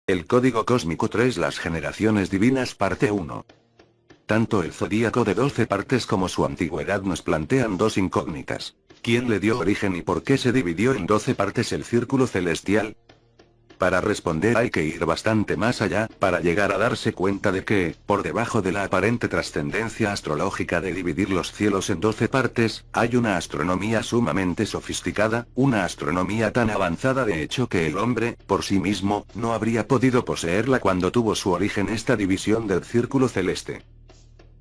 El código cósmico 3. Las generaciones divinas parte 1. Tanto el zodíaco de 12 partes como su antigüedad nos plantean dos incógnitas. ¿Quién le dio origen y por qué se dividió en 12 partes el círculo celestial? Para responder hay que ir bastante más allá, para llegar a darse cuenta de que, por debajo de la aparente trascendencia astrológica de dividir los cielos en 12 partes, hay una astronomía sumamente sofisticada, una astronomía tan avanzada de hecho que el hombre, por sí mismo, no habría podido poseerla cuando tuvo su origen esta división del círculo celeste.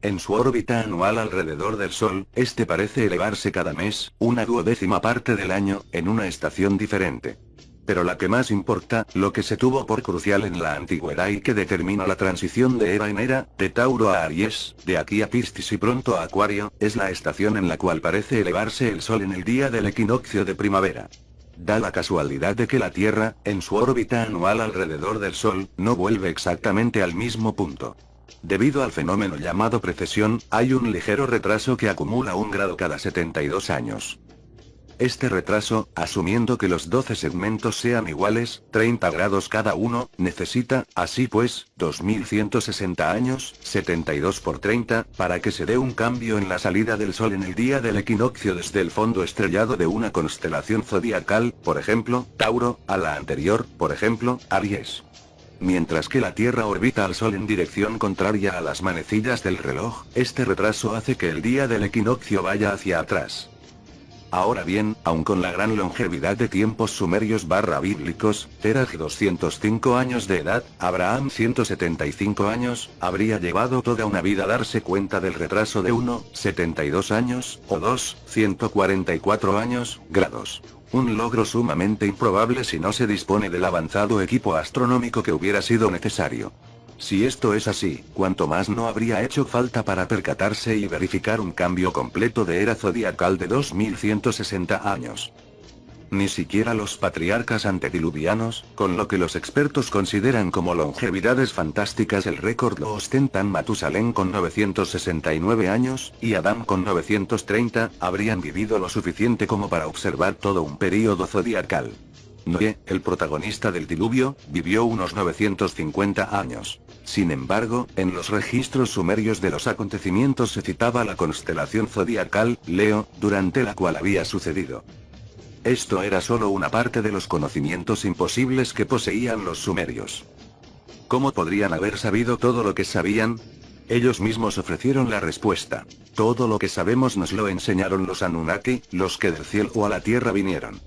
En su órbita anual alrededor del Sol, este parece elevarse cada mes, una duodécima parte del año, en una estación diferente. Pero la que más importa, lo que se tuvo por crucial en la antigüedad y que determina la transición de Eva en Hera, de Tauro a Aries, de aquí a Piscis y pronto a Acuario, es la estación en la cual parece elevarse el Sol en el día del equinoccio de primavera. Da la casualidad de que la Tierra, en su órbita anual alrededor del Sol, no vuelve exactamente al mismo punto. Debido al fenómeno llamado precesión, hay un ligero retraso que acumula 1 grado cada 72 años. Este retraso, asumiendo que los 12 segmentos sean iguales, 30 grados cada uno, necesita, así pues, 2160 años, 72 por 30, para que se dé un cambio en la salida del Sol en el día del equinoccio desde el fondo estrellado de una constelación zodiacal, por ejemplo, Tauro, a la anterior, por ejemplo, Aries. Mientras que la Tierra orbita al Sol en dirección contraria a las manecillas del reloj, este retraso hace que el día del equinoccio vaya hacia atrás. Ahora bien, aun con la gran longevidad de tiempos sumerios bíblicos, Terah 205 años de edad, Abraham 175 años, habría llevado toda una vida a darse cuenta del retraso de 1, 72 años, o 2, 144 años, grados. Un logro sumamente improbable si no se dispone del avanzado equipo astronómico que hubiera sido necesario. Si esto es así, cuanto más no habría hecho falta para percatarse y verificar un cambio completo de era zodiacal de 2160 años. Ni siquiera los patriarcas antediluvianos, con lo que los expertos consideran como longevidades fantásticas, el récord lo ostentan Matusalén con 969 años, y Adán con 930, habrían vivido lo suficiente como para observar todo un período zodiacal. Noé, el protagonista del diluvio, vivió unos 950 años. Sin embargo, en los registros sumerios de los acontecimientos se citaba la constelación zodiacal, Leo, durante la cual había sucedido. Esto era solo una parte de los conocimientos imposibles que poseían los sumerios. ¿Cómo podrían haber sabido todo lo que sabían? Ellos mismos ofrecieron la respuesta. Todo lo que sabemos nos lo enseñaron los Anunnaki, los que del cielo a la tierra vinieron.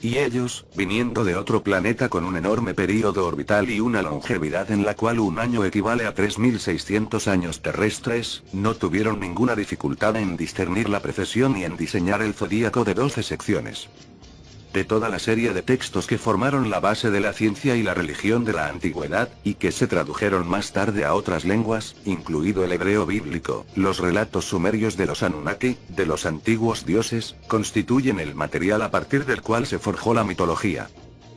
Y ellos, viniendo de otro planeta con un enorme período orbital y una longevidad en la cual un año equivale a 3600 años terrestres, no tuvieron ninguna dificultad en discernir la precesión y en diseñar el zodíaco de 12 secciones. De toda la serie de textos que formaron la base de la ciencia y la religión de la antigüedad, y que se tradujeron más tarde a otras lenguas, incluido el hebreo bíblico, los relatos sumerios de los Anunnaki, de los antiguos dioses, constituyen el material a partir del cual se forjó la mitología.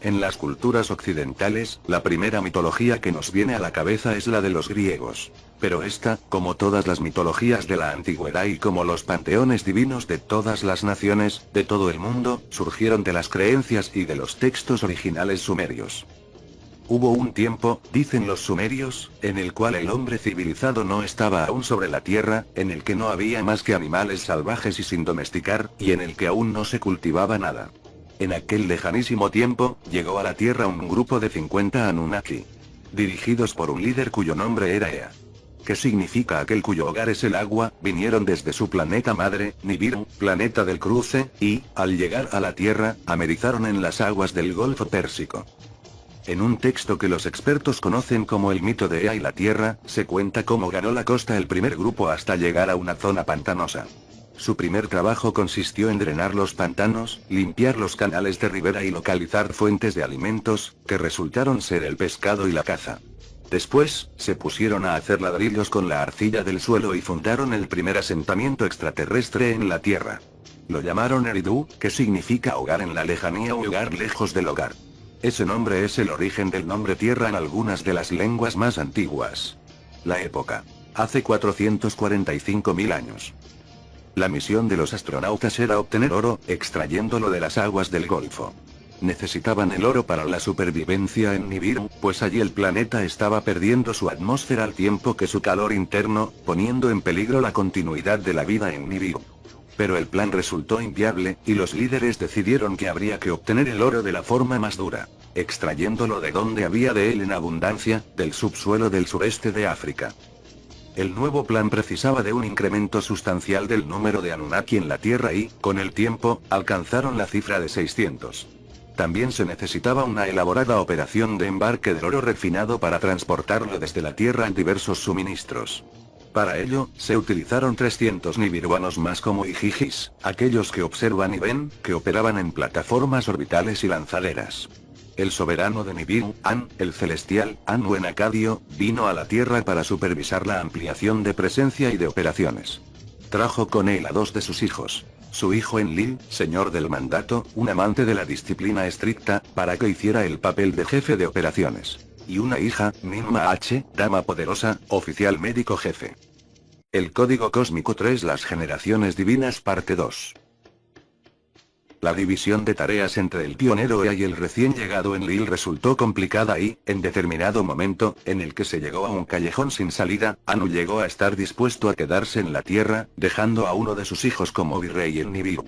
En las culturas occidentales, la primera mitología que nos viene a la cabeza es la de los griegos. Pero esta, como todas las mitologías de la antigüedad y como los panteones divinos de todas las naciones, de todo el mundo, surgieron de las creencias y de los textos originales sumerios. Hubo un tiempo, dicen los sumerios, en el cual el hombre civilizado no estaba aún sobre la tierra, en el que no había más que animales salvajes y sin domesticar, y en el que aún no se cultivaba nada. En aquel lejanísimo tiempo, llegó a la Tierra un grupo de 50 Anunnaki. Dirigidos por un líder cuyo nombre era Ea. ¿Qué significa aquel cuyo hogar es el agua? Vinieron desde su planeta madre, Nibiru, planeta del cruce, y, al llegar a la Tierra, amerizaron en las aguas del Golfo Pérsico. En un texto que los expertos conocen como el mito de Ea y la Tierra, se cuenta cómo ganó la costa el primer grupo hasta llegar a una zona pantanosa. Su primer trabajo consistió en drenar los pantanos, limpiar los canales de ribera y localizar fuentes de alimentos, que resultaron ser el pescado y la caza. Después, se pusieron a hacer ladrillos con la arcilla del suelo y fundaron el primer asentamiento extraterrestre en la Tierra. Lo llamaron Eridu, que significa hogar en la lejanía o hogar lejos del hogar. Ese nombre es el origen del nombre Tierra en algunas de las lenguas más antiguas. La época. Hace 445.000 años. La misión de los astronautas era obtener oro, extrayéndolo de las aguas del Golfo. necesitaban el oro para la supervivencia en Nibiru, pues allí el planeta estaba perdiendo su atmósfera al tiempo que su calor interno, poniendo en peligro la continuidad de la vida en Nibiru. Pero el plan resultó inviable, y los líderes decidieron que habría que obtener el oro de la forma más dura, extrayéndolo de donde había de él en abundancia, del subsuelo del sureste de África. El nuevo plan precisaba de un incremento sustancial del número de Anunnaki en la Tierra y, con el tiempo, alcanzaron la cifra de 600. También se necesitaba una elaborada operación de embarque del oro refinado para transportarlo desde la Tierra en diversos suministros. Para ello, se utilizaron 300 nibiruanos más como Igigis, aquellos que observan y ven, que operaban en plataformas orbitales y lanzaderas. El soberano de Nibiru, An, el celestial, Anu en acadio, vino a la Tierra para supervisar la ampliación de presencia y de operaciones. Trajo con él a 2 de sus hijos. Su hijo Enlil, señor del mandato, un amante de la disciplina estricta, para que hiciera el papel de jefe de operaciones. Y una hija, Ninma H, dama poderosa, oficial médico jefe. El Código Cósmico 3 Las generaciones divinas parte 2. La división de tareas entre el pionero Ea y el recién llegado Enlil resultó complicada y, en determinado momento, en el que se llegó a un callejón sin salida, Anu llegó a estar dispuesto a quedarse en la Tierra, dejando a uno de sus hijos como virrey en Nibiru.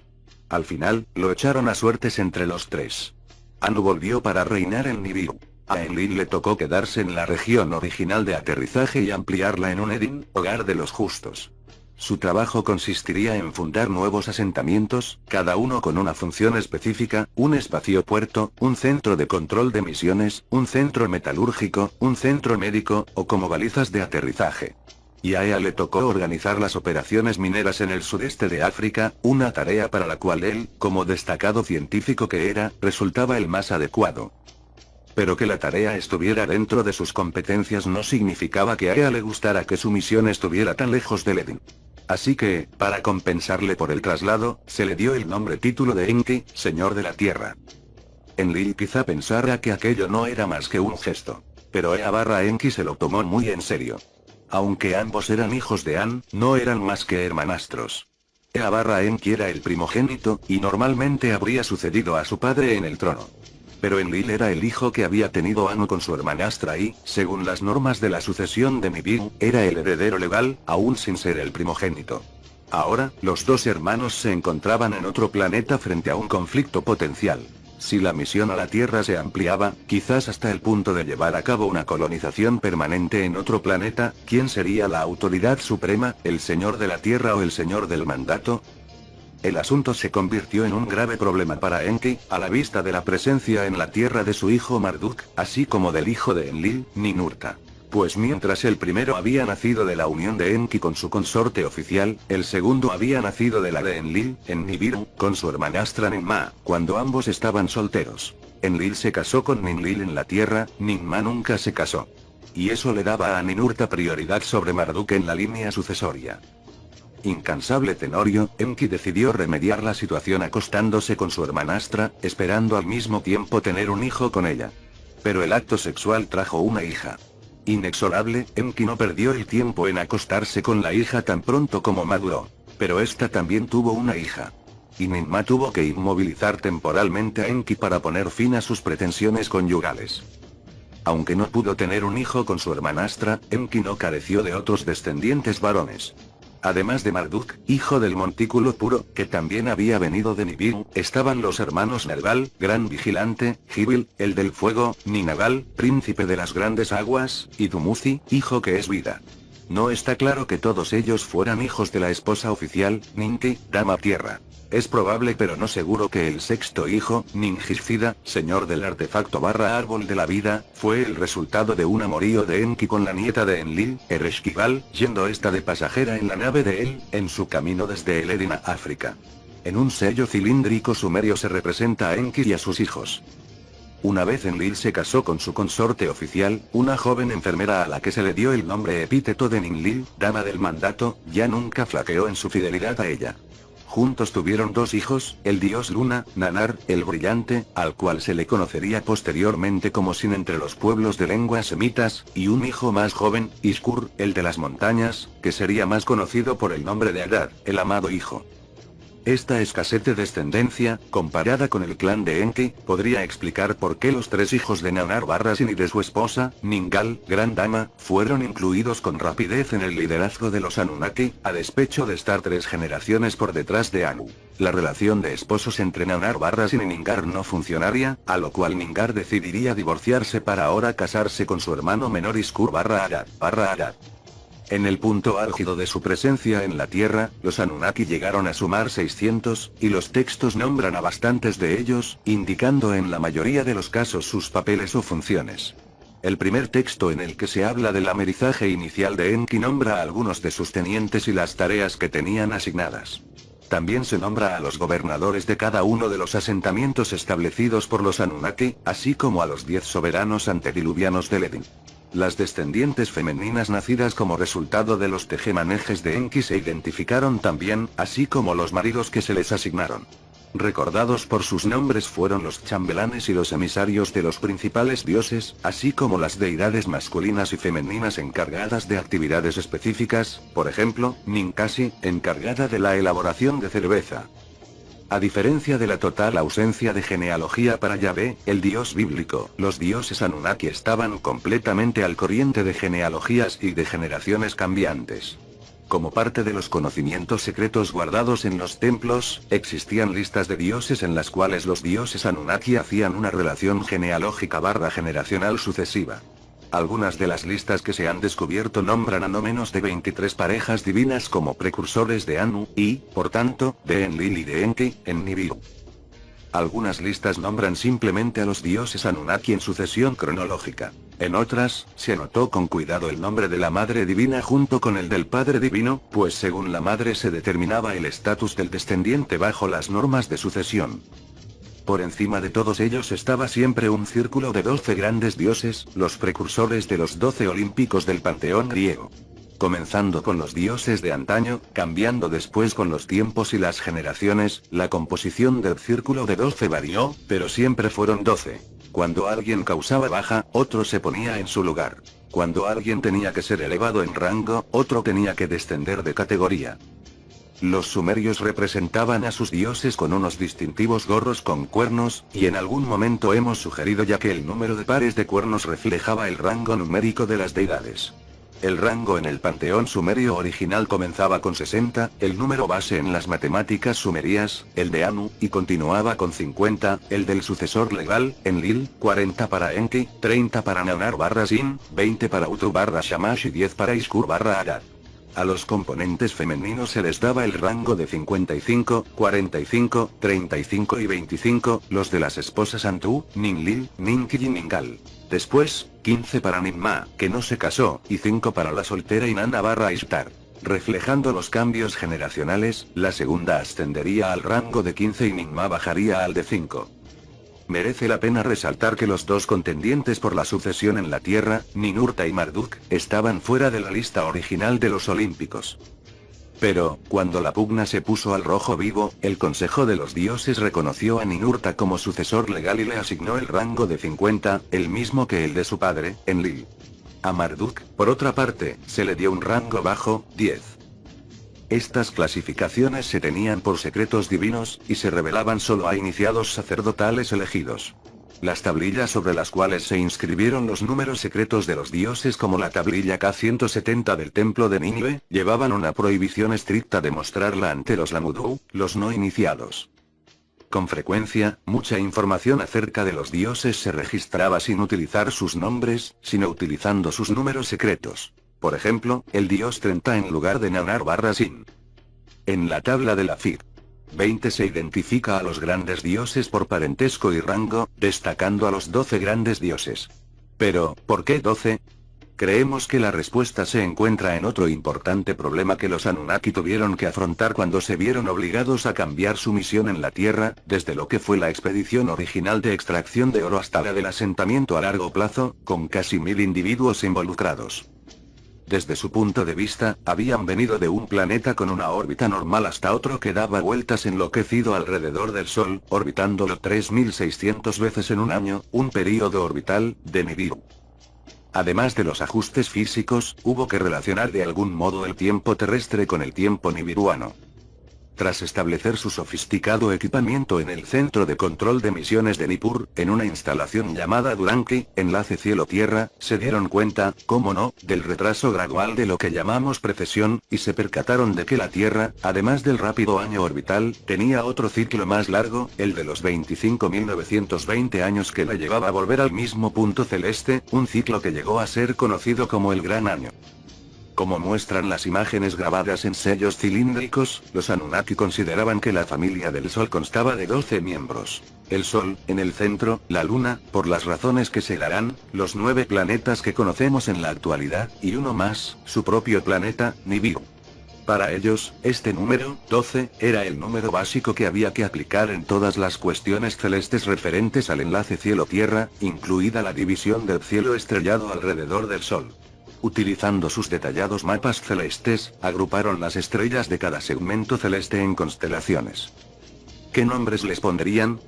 Al final, lo echaron a suertes entre los 3. Anu volvió para reinar en Nibiru. A Enlil le tocó quedarse en la región original de aterrizaje y ampliarla en un Edin, hogar de los justos. Su trabajo consistiría en fundar nuevos asentamientos, cada uno con una función específica, un espaciopuerto, un centro de control de misiones, un centro metalúrgico, un centro médico, o como balizas de aterrizaje. Y a Ea le tocó organizar las operaciones mineras en el sudeste de África, una tarea para la cual él, como destacado científico que era, resultaba el más adecuado. Pero que la tarea estuviera dentro de sus competencias no significaba que a Ea le gustara que su misión estuviera tan lejos del Edin. Así que, para compensarle por el traslado, se le dio el nombre título de Enki, Señor de la Tierra. Enlil quizá pensara que aquello no era más que un gesto. Pero Ea/Enki se lo tomó muy en serio. Aunque ambos eran hijos de An, no eran más que hermanastros. Ea/Enki era el primogénito, y normalmente habría sucedido a su padre en el trono. Pero Enlil era el hijo que había tenido Anu con su hermanastra y, según las normas de la sucesión de Nibiru, era el heredero legal, aún sin ser el primogénito. Ahora, los 2 hermanos se encontraban en otro planeta frente a un conflicto potencial. Si la misión a la Tierra se ampliaba, quizás hasta el punto de llevar a cabo una colonización permanente en otro planeta, ¿quién sería la autoridad suprema, el Señor de la Tierra o el Señor del Mandato? El asunto se convirtió en un grave problema para Enki, a la vista de la presencia en la Tierra de su hijo Marduk, así como del hijo de Enlil, Ninurta. Pues mientras el primero había nacido de la unión de Enki con su consorte oficial, el segundo había nacido de la de Enlil, en Nibiru, con su hermanastra Ninma, cuando ambos estaban solteros. Enlil se casó con Ninlil en la Tierra, Ninma nunca se casó. Y eso le daba a Ninurta prioridad sobre Marduk en la línea sucesoria. Incansable Tenorio, Enki decidió remediar la situación acostándose con su hermanastra, esperando al mismo tiempo tener un hijo con ella. Pero el acto sexual trajo una hija. Inexorable, Enki no perdió el tiempo en acostarse con la hija tan pronto como maduró. Pero esta también tuvo una hija. Y Ninma tuvo que inmovilizar temporalmente a Enki para poner fin a sus pretensiones conyugales. Aunque no pudo tener un hijo con su hermanastra, Enki no careció de otros descendientes varones. Además de Marduk, hijo del montículo puro, que también había venido de Nibiru, estaban los hermanos Nergal, gran vigilante, Gibil, el del fuego, Ninagal, príncipe de las grandes aguas, y Dumuzi, hijo que es vida. No está claro que todos ellos fueran hijos de la esposa oficial, Ninti, dama tierra. Es probable pero no seguro que el sexto hijo, Ningiscida, señor del artefacto/árbol de la vida, fue el resultado de un amorío de Enki con la nieta de Enlil, Ereshkigal, yendo esta de pasajera en la nave de él, en su camino desde el Edin a África. En un sello cilíndrico sumerio se representa a Enki y a sus hijos. Una vez Enlil se casó con su consorte oficial, una joven enfermera a la que se le dio el nombre epíteto de Ninlil, dama del mandato, ya nunca flaqueó en su fidelidad a ella. Juntos tuvieron 2 hijos, el dios Luna, Nanar, el brillante, al cual se le conocería posteriormente como Sin entre los pueblos de lengua semitas, y un hijo más joven, Iskur, el de las montañas, que sería más conocido por el nombre de Adad, el amado hijo. Esta escasez de descendencia, comparada con el clan de Enki, podría explicar por qué los 3 hijos de Nannar-Barrasin y de su esposa, Ningal, Gran Dama, fueron incluidos con rapidez en el liderazgo de los Anunnaki, a despecho de estar 3 generaciones por detrás de Anu. La relación de esposos entre Nannar-Barrasin y Ningar no funcionaría, a lo cual Ningar decidiría divorciarse para ahora casarse con su hermano menor Iskur-Arad. En el punto álgido de su presencia en la Tierra, los Anunnaki llegaron a sumar 600, y los textos nombran a bastantes de ellos, indicando en la mayoría de los casos sus papeles o funciones. El primer texto en el que se habla del amerizaje inicial de Enki nombra a algunos de sus tenientes y las tareas que tenían asignadas. También se nombra a los gobernadores de cada uno de los asentamientos establecidos por los Anunnaki, así como a los 10 soberanos antediluvianos del Edén. Las descendientes femeninas nacidas como resultado de los tejemanejes de Enki se identificaron también, así como los maridos que se les asignaron. Recordados por sus nombres fueron los chambelanes y los emisarios de los principales dioses, así como las deidades masculinas y femeninas encargadas de actividades específicas, por ejemplo, Ninkasi, encargada de la elaboración de cerveza. A diferencia de la total ausencia de genealogía para Yahvé, el dios bíblico, los dioses Anunnaki estaban completamente al corriente de genealogías y de generaciones cambiantes. Como parte de los conocimientos secretos guardados en los templos, existían listas de dioses en las cuales los dioses Anunnaki hacían una relación genealógica generacional sucesiva. Algunas de las listas que se han descubierto nombran a no menos de 23 parejas divinas como precursores de Anu, y, por tanto, de Enlil y de Enki, en Nibiru. Algunas listas nombran simplemente a los dioses Anunnaki en sucesión cronológica. En otras, se anotó con cuidado el nombre de la Madre Divina junto con el del Padre Divino, pues según la Madre se determinaba el estatus del descendiente bajo las normas de sucesión. Por encima de todos ellos estaba siempre un círculo de 12 grandes dioses, los precursores de los 12 olímpicos del panteón griego. Comenzando con los dioses de antaño, cambiando después con los tiempos y las generaciones, la composición del círculo de 12 varió, pero siempre fueron 12. Cuando alguien causaba baja, otro se ponía en su lugar. Cuando alguien tenía que ser elevado en rango, otro tenía que descender de categoría. Los sumerios representaban a sus dioses con unos distintivos gorros con cuernos, y en algún momento hemos sugerido ya que el número de pares de cuernos reflejaba el rango numérico de las deidades. El rango en el panteón sumerio original comenzaba con 60, el número base en las matemáticas sumerias, el de Anu, y continuaba con 50, el del sucesor legal, Enlil, 40 para Enki, 30 para Nannar-Barrasin, 20 para Utu-Shamash y 10 para Iskur-Arad. A los componentes femeninos se les daba el rango de 55, 45, 35 y 25, los de las esposas Antu, Ninlil, Ninki y Ningal. Después, 15 para Ninmah, que no se casó, y 5 para la soltera Inanna-Ishtar. Reflejando los cambios generacionales, la segunda ascendería al rango de 15 y Ninmah bajaría al de 5. Merece la pena resaltar que los 2 contendientes por la sucesión en la Tierra, Ninurta y Marduk, estaban fuera de la lista original de los olímpicos. Pero, cuando la pugna se puso al rojo vivo, el Consejo de los Dioses reconoció a Ninurta como sucesor legal y le asignó el rango de 50, el mismo que el de su padre, Enlil. A Marduk, por otra parte, se le dio un rango bajo, 10. Estas clasificaciones se tenían por secretos divinos, y se revelaban solo a iniciados sacerdotales elegidos. Las tablillas sobre las cuales se inscribieron los números secretos de los dioses como la tablilla K170 del templo de Nínive, llevaban una prohibición estricta de mostrarla ante los Lamudou, los no iniciados. Con frecuencia, mucha información acerca de los dioses se registraba sin utilizar sus nombres, sino utilizando sus números secretos. Por ejemplo, el dios 30 en lugar de Nannar-Barrasin. En la tabla de la FID 20 se identifica a los grandes dioses por parentesco y rango, destacando a los 12 grandes dioses. Pero, ¿por qué 12? Creemos que la respuesta se encuentra en otro importante problema que los Anunnaki tuvieron que afrontar cuando se vieron obligados a cambiar su misión en la Tierra, desde lo que fue la expedición original de extracción de oro hasta la del asentamiento a largo plazo, con casi 1000 individuos involucrados. Desde su punto de vista, habían venido de un planeta con una órbita normal hasta otro que daba vueltas enloquecido alrededor del Sol, orbitándolo 3600 veces en un año, un período orbital, de Nibiru. Además de los ajustes físicos, hubo que relacionar de algún modo el tiempo terrestre con el tiempo nibiruano. Tras establecer su sofisticado equipamiento en el Centro de Control de Misiones de Nippur, en una instalación llamada Duranki, enlace cielo-tierra, se dieron cuenta, cómo no, del retraso gradual de lo que llamamos precesión, y se percataron de que la Tierra, además del rápido año orbital, tenía otro ciclo más largo, el de los 25.920 años que la llevaba a volver al mismo punto celeste, un ciclo que llegó a ser conocido como el Gran Año. Como muestran las imágenes grabadas en sellos cilíndricos, los Anunnaki consideraban que la familia del Sol constaba de 12 miembros. El Sol, en el centro, la Luna, por las razones que se darán, los 9 planetas que conocemos en la actualidad, y uno más, su propio planeta, Nibiru. Para ellos, este número, 12, era el número básico que había que aplicar en todas las cuestiones celestes referentes al enlace cielo-tierra, incluida la división del cielo estrellado alrededor del Sol. Utilizando sus detallados mapas celestes, agruparon las estrellas de cada segmento celeste en constelaciones. ¿Qué nombres les pondrían?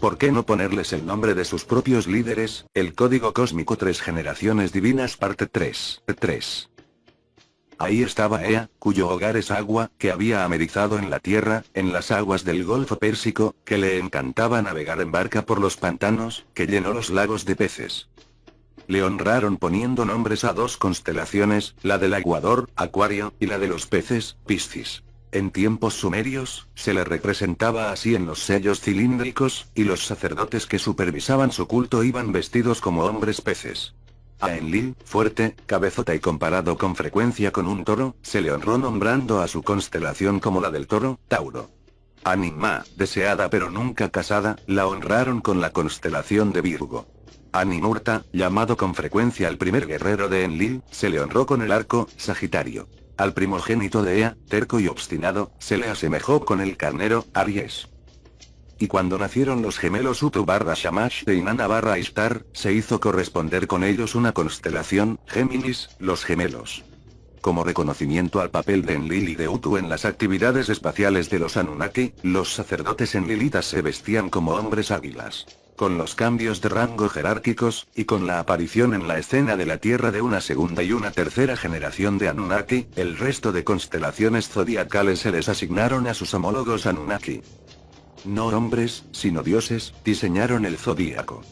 ¿Por qué no ponerles el nombre de sus propios líderes? El código cósmico 3 generaciones divinas parte 3. Ahí estaba Ea, cuyo hogar es agua, que había amerizado en la tierra, en las aguas del Golfo Pérsico, que le encantaba navegar en barca por los pantanos, que llenó los lagos de peces. Le honraron poniendo nombres a 2 constelaciones, la del aguador, Acuario, y la de los peces, Piscis. En tiempos sumerios, se le representaba así en los sellos cilíndricos, y los sacerdotes que supervisaban su culto iban vestidos como hombres peces. A Enlil, fuerte, cabezota y comparado con frecuencia con un toro, se le honró nombrando a su constelación como la del toro, Tauro. A Ninmah, deseada pero nunca casada, la honraron con la constelación de Virgo. A Ninurta, llamado con frecuencia el primer guerrero de Enlil, se le honró con el arco, Sagitario. Al primogénito de Ea, terco y obstinado, se le asemejó con el carnero, Aries. Y cuando nacieron los gemelos Utu/Shamash e Inanna/Ishtar, se hizo corresponder con ellos una constelación, Géminis, los gemelos. Como reconocimiento al papel de Enlil y de Utu en las actividades espaciales de los Anunnaki, los sacerdotes enlilitas se vestían como hombres águilas. Con los cambios de rango jerárquicos, y con la aparición en la escena de la Tierra de una segunda y una tercera generación de Anunnaki, el resto de constelaciones zodiacales se les asignaron a sus homólogos Anunnaki. No hombres, sino dioses, diseñaron el zodíaco.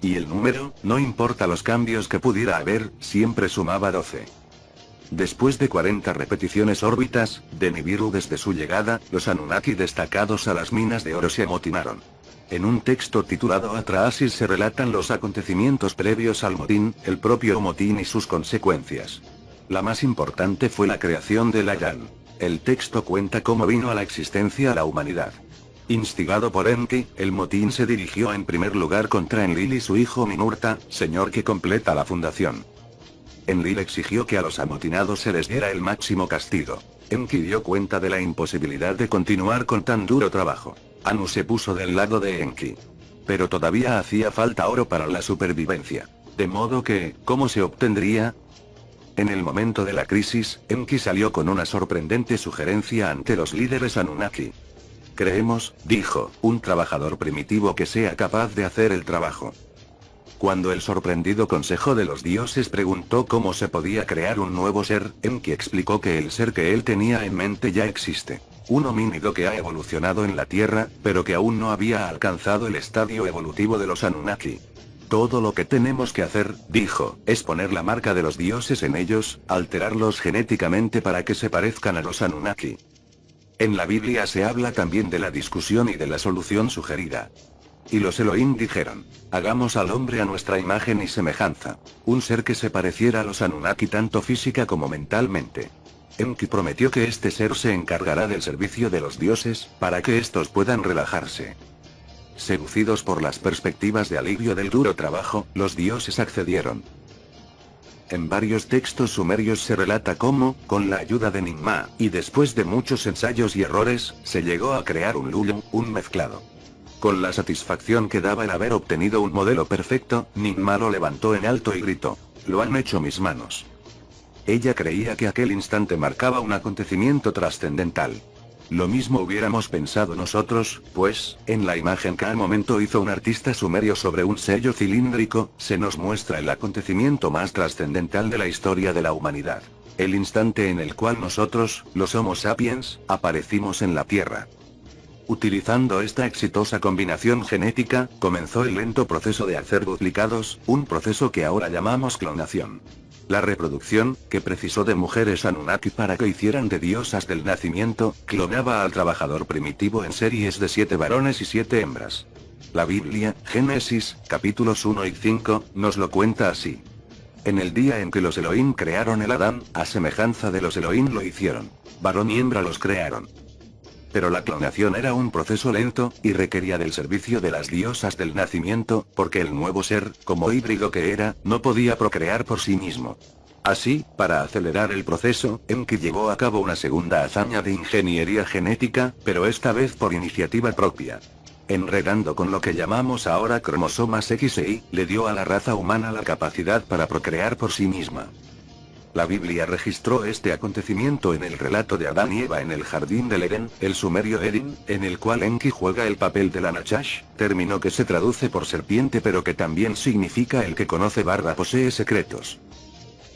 Y el número, no importa los cambios que pudiera haber, siempre sumaba 12. Después de 40 repeticiones órbitas, de Nibiru desde su llegada, los Anunnaki destacados a las minas de oro se amotinaron. En un texto titulado Atraasis se relatan los acontecimientos previos al motín, el propio motín y sus consecuencias. La más importante fue la creación del Ayan. El texto cuenta cómo vino a la existencia la humanidad. Instigado por Enki, el motín se dirigió en primer lugar contra Enlil y su hijo Ninurta, señor que completa la fundación. Enlil exigió que a los amotinados se les diera el máximo castigo. Enki dio cuenta de la imposibilidad de continuar con tan duro trabajo. Anu se puso del lado de Enki. Pero todavía hacía falta oro para la supervivencia. De modo que, ¿cómo se obtendría? En el momento de la crisis, Enki salió con una sorprendente sugerencia ante los líderes Anunnaki. Creemos, dijo, un trabajador primitivo que sea capaz de hacer el trabajo. Cuando el sorprendido consejo de los dioses preguntó cómo se podía crear un nuevo ser, Enki explicó que el ser que él tenía en mente ya existe. Un homínido que ha evolucionado en la Tierra, pero que aún no había alcanzado el estadio evolutivo de los Anunnaki. Todo lo que tenemos que hacer, dijo, es poner la marca de los dioses en ellos, alterarlos genéticamente para que se parezcan a los Anunnaki. En la Biblia se habla también de la discusión y de la solución sugerida. Y los Elohim dijeron, hagamos al hombre a nuestra imagen y semejanza. Un ser que se pareciera a los Anunnaki tanto física como mentalmente. Enki prometió que este ser se encargará del servicio de los dioses, para que estos puedan relajarse. Seducidos por las perspectivas de alivio del duro trabajo, los dioses accedieron. En varios textos sumerios se relata cómo, con la ayuda de Ninmah, y después de muchos ensayos y errores, se llegó a crear un Lulu, un mezclado. Con la satisfacción que daba el haber obtenido un modelo perfecto, Ninmah lo levantó en alto y gritó, lo han hecho mis manos. Ella creía que aquel instante marcaba un acontecimiento trascendental. Lo mismo hubiéramos pensado nosotros, pues, en la imagen que al momento hizo un artista sumerio sobre un sello cilíndrico, se nos muestra el acontecimiento más trascendental de la historia de la humanidad. el instante en el cual nosotros, los Homo sapiens, aparecimos en la Tierra. Utilizando esta exitosa combinación genética, comenzó el lento proceso de hacer duplicados, un proceso que ahora llamamos clonación. La reproducción, que precisó de mujeres Anunnaki para que hicieran de diosas del nacimiento, clonaba al trabajador primitivo en series de 7 varones y 7 hembras. La Biblia, Génesis, capítulos 1 y 5, nos lo cuenta así. En el día en que los Elohim crearon el Adán, a semejanza de los Elohim lo hicieron. Varón y hembra los crearon. Pero la clonación era un proceso lento, y requería del servicio de las diosas del nacimiento, porque el nuevo ser, como híbrido que era, no podía procrear por sí mismo. Así, para acelerar el proceso, Enki llevó a cabo una segunda hazaña de ingeniería genética, pero esta vez por iniciativa propia. Enredando con lo que llamamos ahora cromosomas X e Y, le dio a la raza humana la capacidad para procrear por sí misma. La Biblia registró este acontecimiento en el relato de Adán y Eva en el jardín del Edén, el sumerio Edin, en el cual Enki juega el papel de la Nachash, término que se traduce por serpiente pero que también significa el que conoce / posee secretos.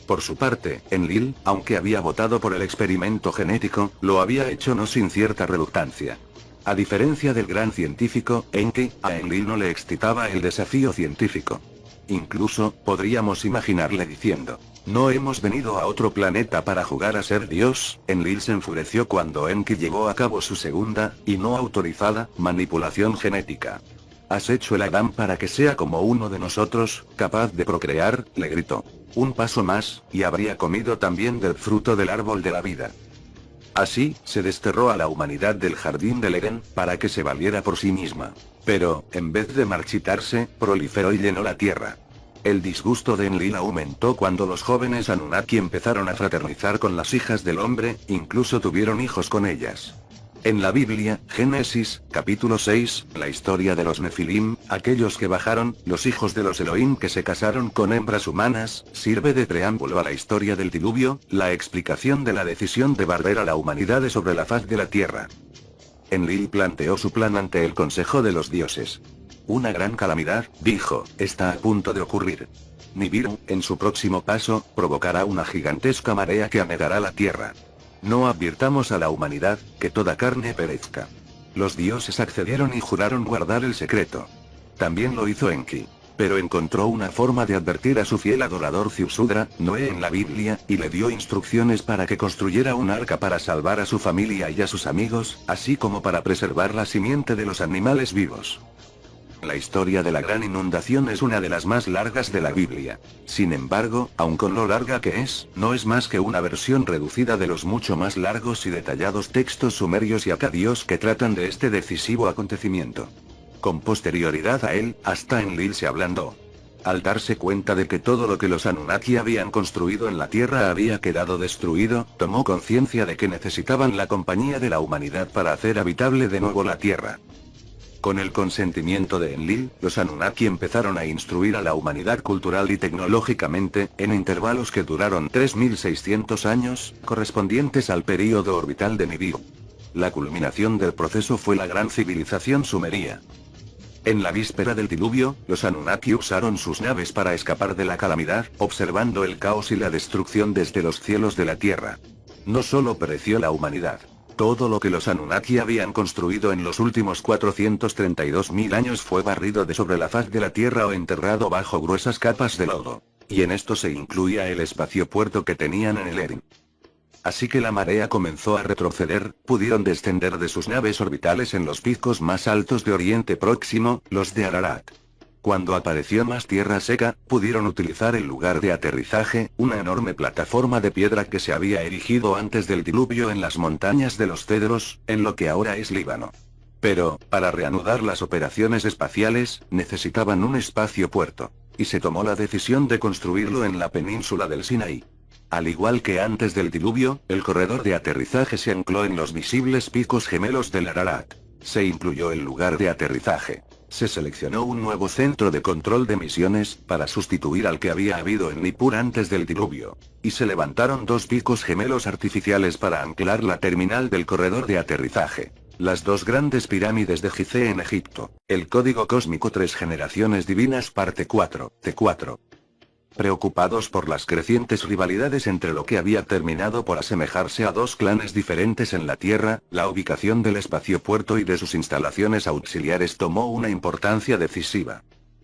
Por su parte, Enlil, aunque había votado por el experimento genético, lo había hecho no sin cierta reluctancia. A diferencia del gran científico, Enki, a Enlil no le excitaba el desafío científico. Incluso, podríamos imaginarle diciendo, no hemos venido a otro planeta para jugar a ser Dios. Enlil se enfureció cuando Enki llevó a cabo su segunda, y no autorizada, manipulación genética. Has hecho el Adán para que sea como uno de nosotros, capaz de procrear, le gritó. Un paso más, y habría comido también del fruto del árbol de la vida. Así, se desterró a la humanidad del jardín del Edén, para que se valiera por sí misma. Pero, en vez de marchitarse, proliferó y llenó la tierra. El disgusto de Enlil aumentó cuando los jóvenes Anunnaki empezaron a fraternizar con las hijas del hombre, incluso tuvieron hijos con ellas. En la Biblia, Génesis, capítulo 6, la historia de los Nefilim, aquellos que bajaron, los hijos de los Elohim que se casaron con hembras humanas, sirve de preámbulo a la historia del diluvio, la explicación de la decisión de barrer a la humanidad de sobre la faz de la tierra. Enlil planteó su plan ante el Consejo de los Dioses. Una gran calamidad, dijo, está a punto de ocurrir. Nibiru, en su próximo paso, provocará una gigantesca marea que anegará la tierra. No advirtamos a la humanidad, que toda carne perezca. Los dioses accedieron y juraron guardar el secreto. También lo hizo Enki. Pero encontró una forma de advertir a su fiel adorador Ziusudra, Noé en la Biblia, y le dio instrucciones para que construyera un arca para salvar a su familia y a sus amigos, así como para preservar la simiente de los animales vivos. La historia de la gran inundación es una de las más largas de la Biblia. Sin embargo, aun con lo larga que es, no es más que una versión reducida de los mucho más largos y detallados textos sumerios y acadios que tratan de este decisivo acontecimiento. Con posterioridad a él, hasta Enlil se ablandó. Al darse cuenta de que todo lo que los Anunnaki habían construido en la Tierra había quedado destruido, tomó conciencia de que necesitaban la compañía de la humanidad para hacer habitable de nuevo la Tierra. Con el consentimiento de Enlil, los Anunnaki empezaron a instruir a la humanidad cultural y tecnológicamente, en intervalos que duraron 3600 años, correspondientes al período orbital de Nibiru. La culminación del proceso fue la gran civilización sumeria. En la víspera del diluvio, los Anunnaki usaron sus naves para escapar de la calamidad, observando el caos y la destrucción desde los cielos de la Tierra. No solo pereció la humanidad. Todo lo que los Anunnaki habían construido en los últimos 432.000 años fue barrido de sobre la faz de la Tierra o enterrado bajo gruesas capas de lodo. Y en esto se incluía el espaciopuerto que tenían en el Edén. Así que la marea comenzó a retroceder, pudieron descender de sus naves orbitales en los picos más altos de Oriente Próximo, los de Ararat. Cuando apareció más tierra seca, pudieron utilizar el lugar de aterrizaje, una enorme plataforma de piedra que se había erigido antes del diluvio en las montañas de los Cedros, en lo que ahora es Líbano. Pero, para reanudar las operaciones espaciales, necesitaban un espacio-puerto. Y se tomó la decisión de construirlo en la península del Sinaí. Al igual que antes del diluvio, el corredor de aterrizaje se ancló en los visibles picos gemelos del Ararat. Se incluyó el lugar de aterrizaje. Se seleccionó un nuevo centro de control de misiones, para sustituir al que había habido en Nippur antes del diluvio. Y se levantaron dos picos gemelos artificiales para anclar la terminal del corredor de aterrizaje. Las dos grandes pirámides de Gizeh en Egipto. El código cósmico 3 generaciones divinas parte 4, T4. Preocupados por las crecientes rivalidades entre lo que había terminado por asemejarse a dos clanes diferentes en la Tierra, la ubicación del espaciopuerto y de sus instalaciones auxiliares tomó una importancia decisiva.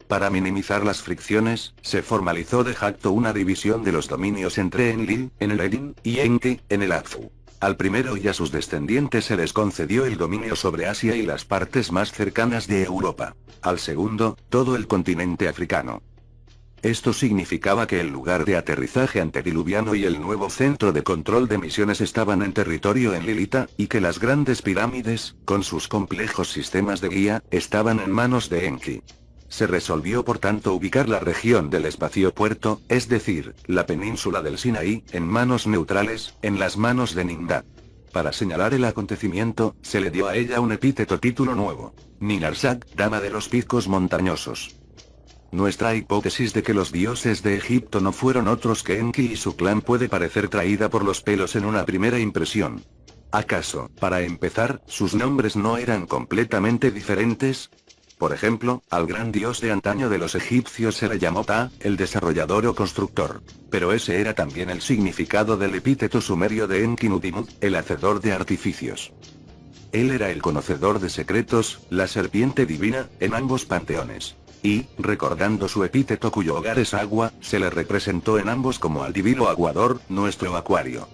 Para minimizar las fricciones, se formalizó de facto una división de los dominios entre Enlil, en el Erin, y Enki, en el Apsu. Al primero y a sus descendientes se les concedió el dominio sobre Asia y las partes más cercanas de Europa. Al segundo, todo el continente africano. Esto significaba que el lugar de aterrizaje antediluviano y el nuevo centro de control de misiones estaban en territorio enlilita, y que las grandes pirámides, con sus complejos sistemas de guía, estaban en manos de Enki. Se resolvió por tanto ubicar la región del espaciopuerto, es decir, la península del Sinaí, en manos neutrales, en las manos de Nimdad. Para señalar el acontecimiento, se le dio a ella un epíteto título nuevo: Ninarsag, dama de los picos montañosos. Nuestra hipótesis de que los dioses de Egipto no fueron otros que Enki y su clan puede parecer traída por los pelos en una primera impresión. ¿Acaso, para empezar, sus nombres no eran completamente diferentes? Por ejemplo, al gran dios de antaño de los egipcios se le llamó Ta, el desarrollador o constructor. Pero ese era también el significado del epíteto sumerio de Enkinudimu, el hacedor de artificios. Él era el conocedor de secretos, la serpiente divina, en ambos panteones. Y, recordando su epíteto cuyo hogar es agua, se le representó en ambos como al divino aguador, nuestro acuario.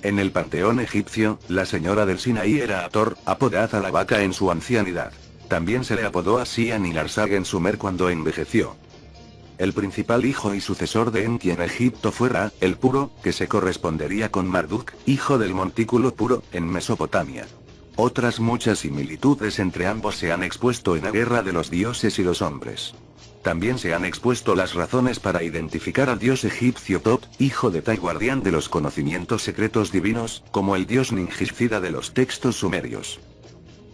En el panteón egipcio, la señora del Sinaí era Hathor, apodada la vaca en su ancianidad. También se le apodó así a Ninarsag en Sumer cuando envejeció. El principal hijo y sucesor de Enki en Egipto fue Ra, el puro, que se correspondería con Marduk, hijo del montículo puro, en Mesopotamia. Otras muchas similitudes entre ambos se han expuesto en la guerra de los dioses y los hombres. También se han expuesto las razones para identificar al dios egipcio Thoth, hijo de Ta y guardián de los conocimientos secretos divinos, como el dios ningishcida de los textos sumerios.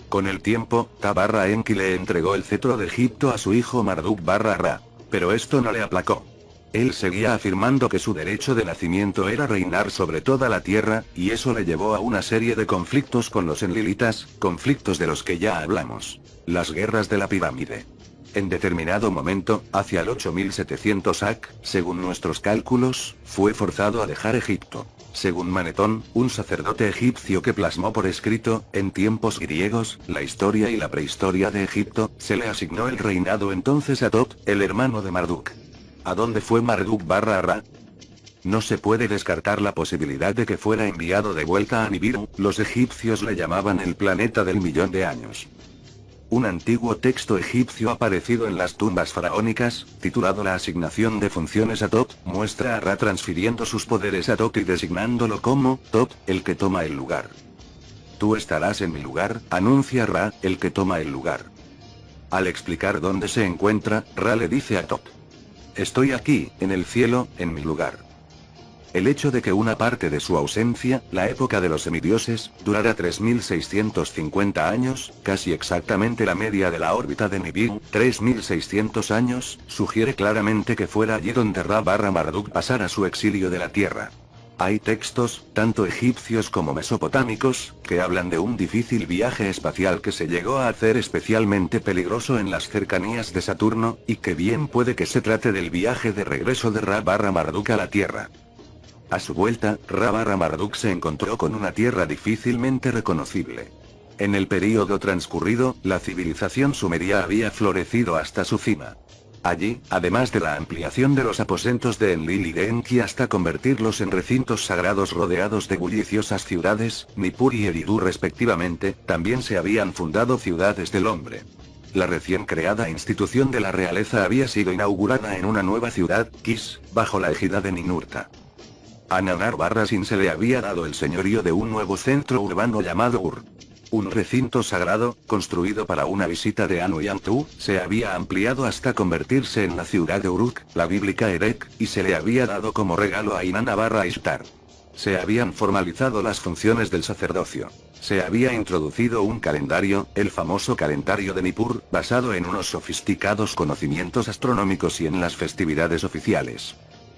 Con el tiempo, Ta-Enki le entregó el cetro de Egipto a su hijo Marduk-Ra. Pero esto no le aplacó. Él seguía afirmando que su derecho de nacimiento era reinar sobre toda la tierra, y eso le llevó a una serie de conflictos con los enlilitas, conflictos de los que ya hablamos. Las guerras de la pirámide. En determinado momento, hacia el 8700 AC, según nuestros cálculos, fue forzado a dejar Egipto. Según Manetón, un sacerdote egipcio que plasmó por escrito, en tiempos griegos, la historia y la prehistoria de Egipto, se le asignó el reinado entonces a Thoth, el hermano de Marduk. ¿A dónde fue Marduk-Ra? No se puede descartar la posibilidad de que fuera enviado de vuelta a Nibiru, los egipcios le llamaban el planeta del millón de años. Un antiguo texto egipcio aparecido en las tumbas faraónicas, titulado La asignación de funciones a Thoth, muestra a Ra transfiriendo sus poderes a Thoth y designándolo como Thoth, el que toma el lugar. Tú estarás en mi lugar, anuncia Ra, el que toma el lugar. Al explicar dónde se encuentra, Ra le dice a Thoth: estoy aquí, en el cielo, en mi lugar. El hecho de que una parte de su ausencia, la época de los semidioses, durara 3650 años, casi exactamente la media de la órbita de Nibiru, 3600 años, sugiere claramente que fuera allí donde Ra-Marduk pasara su exilio de la Tierra. Hay textos, tanto egipcios como mesopotámicos, que hablan de un difícil viaje espacial que se llegó a hacer especialmente peligroso en las cercanías de Saturno, y que bien puede que se trate del viaje de regreso de Ra-Marduk a la Tierra. A su vuelta, Ra-Marduk se encontró con una tierra difícilmente reconocible. En el período transcurrido, la civilización sumeria había florecido hasta su cima. Allí, además de la ampliación de los aposentos de Enlil y de Enki hasta convertirlos en recintos sagrados rodeados de bulliciosas ciudades, Nippur y Eridu respectivamente, también se habían fundado ciudades del hombre. La recién creada institución de la realeza había sido inaugurada en una nueva ciudad, Kis, bajo la égida de Ninurta. A Nanar-Sin se le había dado el señorío de un nuevo centro urbano llamado Ur. Un recinto sagrado, construido para una visita de Anu y Antu, se había ampliado hasta convertirse en la ciudad de Uruk, la bíblica Erek, y se le había dado como regalo a Inanna-Ishtar. Se habían formalizado las funciones del sacerdocio. Se había introducido un calendario, el famoso calendario de Nippur, basado en unos sofisticados conocimientos astronómicos y en las festividades oficiales.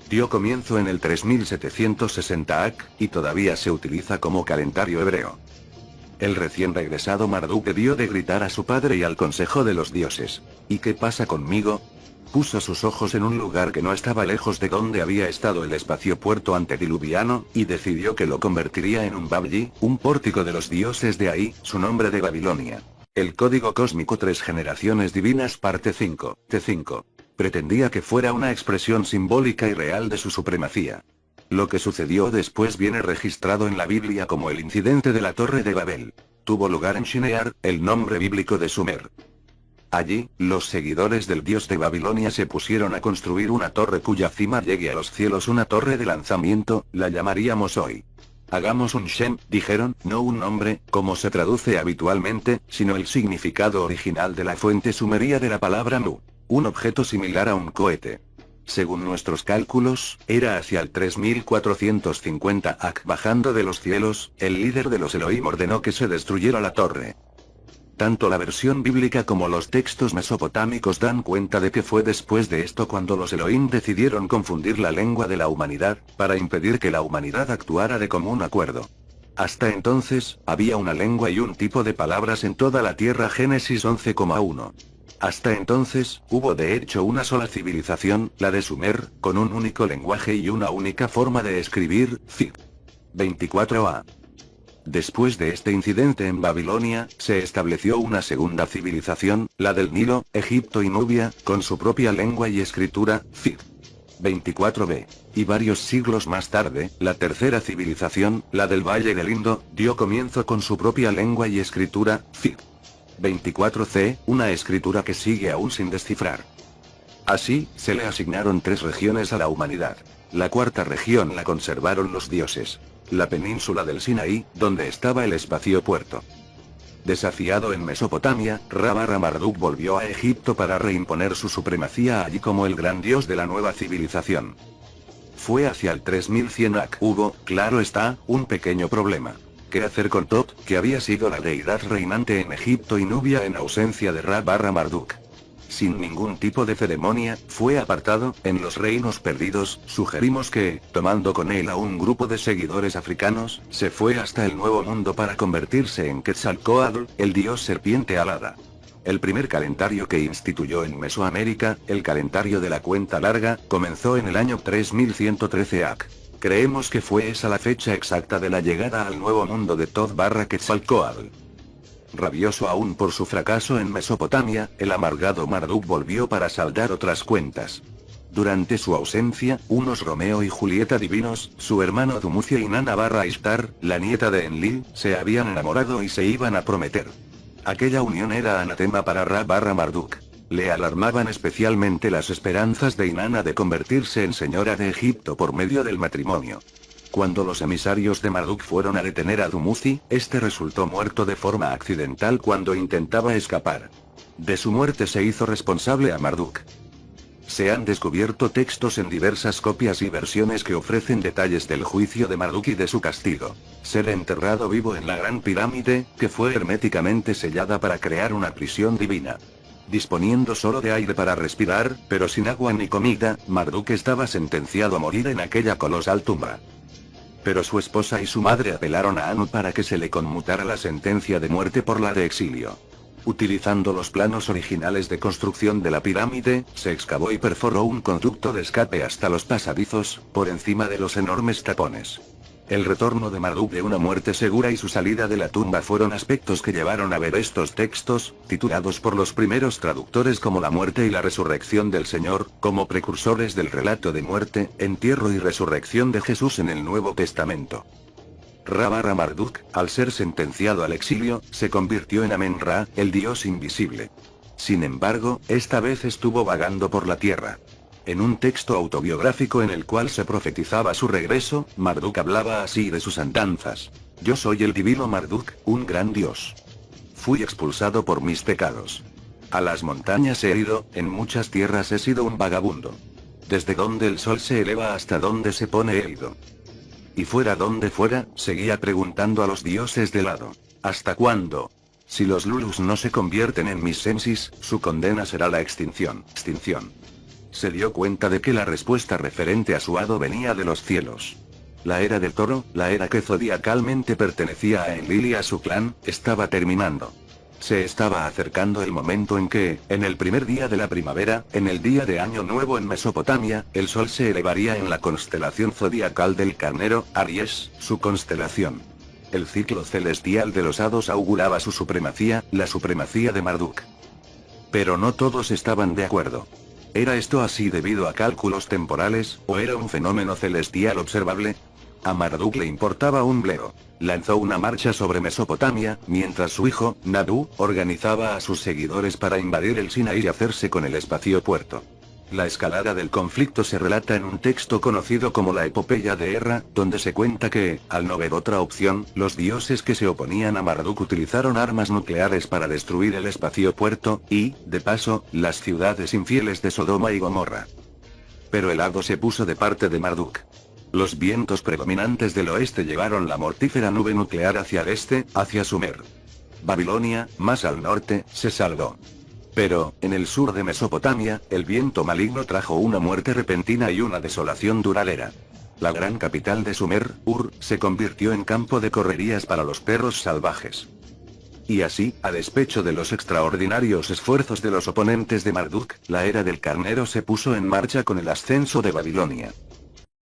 Dio comienzo en el 3760 AC, y todavía se utiliza como calendario hebreo. El recién regresado Marduk debió de gritar a su padre y al consejo de los dioses: ¿y qué pasa conmigo? puso sus ojos en un lugar que no estaba lejos de donde había estado el espaciopuerto antediluviano, y decidió que lo convertiría en un Babji, un pórtico de los dioses, de ahí su nombre de Babilonia. El código cósmico 3 generaciones divinas parte 5, T5. Pretendía que fuera una expresión simbólica y real de su supremacía. Lo que sucedió después viene registrado en la Biblia como el incidente de la Torre de Babel. Tuvo lugar en Shinear, el nombre bíblico de Sumer. Allí, los seguidores del dios de Babilonia se pusieron a construir una torre cuya cima llegue a los cielos, una torre de lanzamiento, la llamaríamos hoy. Hagamos un Shem, dijeron, no un nombre, como se traduce habitualmente, sino el significado original de la fuente sumeria de la palabra Mu. Un objeto similar a un cohete. Según nuestros cálculos, era hacia el 3450 AC. Bajando de los cielos, el líder de los Elohim ordenó que se destruyera la torre. Tanto la versión bíblica como los textos mesopotámicos dan cuenta de que fue después de esto cuando los Elohim decidieron confundir la lengua de la humanidad, para impedir que la humanidad actuara de común acuerdo. Hasta entonces, había una lengua y un tipo de palabras en toda la tierra. Génesis 11,1. Hasta entonces, hubo de hecho una sola civilización, la de Sumer, con un único lenguaje y una única forma de escribir, Cid. 24a. Después de este incidente en Babilonia, se estableció una segunda civilización, la del Nilo, Egipto y Nubia, con su propia lengua y escritura, Cid. 24b. Y varios siglos más tarde, la tercera civilización, la del Valle del Indo, dio comienzo con su propia lengua y escritura, Cid. 24c, una escritura que sigue aún sin descifrar. Así, se le asignaron 3 regiones a la humanidad. La cuarta región la conservaron los dioses. La península del Sinaí, donde estaba el espaciopuerto. Desafiado en Mesopotamia, Ra-Barra-Marduk volvió a Egipto para reimponer su supremacía allí como el gran dios de la nueva civilización. Fue hacia el 3100 AC. Hubo, claro está, un pequeño problema. ¿Qué hacer con Tot, que había sido la deidad reinante en Egipto y Nubia en ausencia de Ra-Barra-Marduk? Sin ningún tipo de ceremonia, fue apartado. En los reinos perdidos, sugerimos que, tomando con él a un grupo de seguidores africanos, se fue hasta el Nuevo Mundo para convertirse en Quetzalcóatl, el dios serpiente alada. El primer calendario que instituyó en Mesoamérica, el calendario de la cuenta larga, comenzó en el año 3113 AC. Creemos que fue esa la fecha exacta de la llegada al Nuevo Mundo de Tot-Quetzalcóatl. Rabioso aún por su fracaso en Mesopotamia, el amargado Marduk volvió para saldar otras cuentas. Durante su ausencia, unos Romeo y Julieta divinos, su hermano Dumuzi y Nana barra Ishtar, la nieta de Enlil, se habían enamorado y se iban a prometer. Aquella unión era anatema para Ra-Barra-Marduk. Le alarmaban especialmente las esperanzas de Inanna de convertirse en señora de Egipto por medio del matrimonio. Cuando los emisarios de Marduk fueron a detener a Dumuzi, este resultó muerto de forma accidental cuando intentaba escapar. De su muerte se hizo responsable a Marduk. Se han descubierto textos en diversas copias y versiones que ofrecen detalles del juicio de Marduk y de su castigo. Ser enterrado vivo en la Gran Pirámide, que fue herméticamente sellada para crear una prisión divina. Disponiendo solo de aire para respirar, pero sin agua ni comida, Marduk estaba sentenciado a morir en aquella colosal tumba. Pero su esposa y su madre apelaron a Anu para que se le conmutara la sentencia de muerte por la de exilio. Utilizando los planos originales de construcción de la pirámide, se excavó y perforó un conducto de escape hasta los pasadizos, por encima de los enormes tapones. El retorno de Marduk de una muerte segura y su salida de la tumba fueron aspectos que llevaron a ver estos textos, titulados por los primeros traductores como La muerte y la resurrección del Señor, como precursores del relato de muerte, entierro y resurrección de Jesús en el Nuevo Testamento. Ra-Barra-Marduk, al ser sentenciado al exilio, se convirtió en Amen-Ra, el dios invisible. Sin embargo, esta vez estuvo vagando por la tierra. En un texto autobiográfico en el cual se profetizaba su regreso, Marduk hablaba así de sus andanzas. Yo soy el divino Marduk, un gran dios. Fui expulsado por mis pecados. A las montañas he ido, en muchas tierras he sido un vagabundo. Desde donde el sol se eleva hasta donde se pone he ido. Y fuera donde fuera, seguía preguntando a los dioses de lado. ¿Hasta cuándo? Si los Lulus no se convierten en mis sensis, su condena será la extinción. Se dio cuenta de que la respuesta referente a su hado venía de los cielos. La era del toro, la era que zodiacalmente pertenecía a Enlil y a su clan, estaba terminando. Se estaba acercando el momento en que, en el primer día de la primavera, en el día de Año Nuevo en Mesopotamia, el sol se elevaría en la constelación zodiacal del Carnero, Aries, su constelación. El ciclo celestial de los hados auguraba su supremacía, la supremacía de Marduk. Pero no todos estaban de acuerdo. ¿Era esto así debido a cálculos temporales, o era un fenómeno celestial observable? A Marduk le importaba un bledo. Lanzó una marcha sobre Mesopotamia, mientras su hijo, Nadu, organizaba a sus seguidores para invadir el Sinaí y hacerse con el espaciopuerto. La escalada del conflicto se relata en un texto conocido como la Epopeya de Erra, donde se cuenta que, al no ver otra opción, los dioses que se oponían a Marduk utilizaron armas nucleares para destruir el espaciopuerto, y, de paso, las ciudades infieles de Sodoma y Gomorra. Pero el hado se puso de parte de Marduk. Los vientos predominantes del oeste llevaron la mortífera nube nuclear hacia el este, hacia Sumer. Babilonia, más al norte, se salvó. Pero, en el sur de Mesopotamia, el viento maligno trajo una muerte repentina y una desolación duradera. La gran capital de Sumer, Ur, se convirtió en campo de correrías para los perros salvajes. Y así, a despecho de los extraordinarios esfuerzos de los oponentes de Marduk, la era del Carnero se puso en marcha con el ascenso de Babilonia.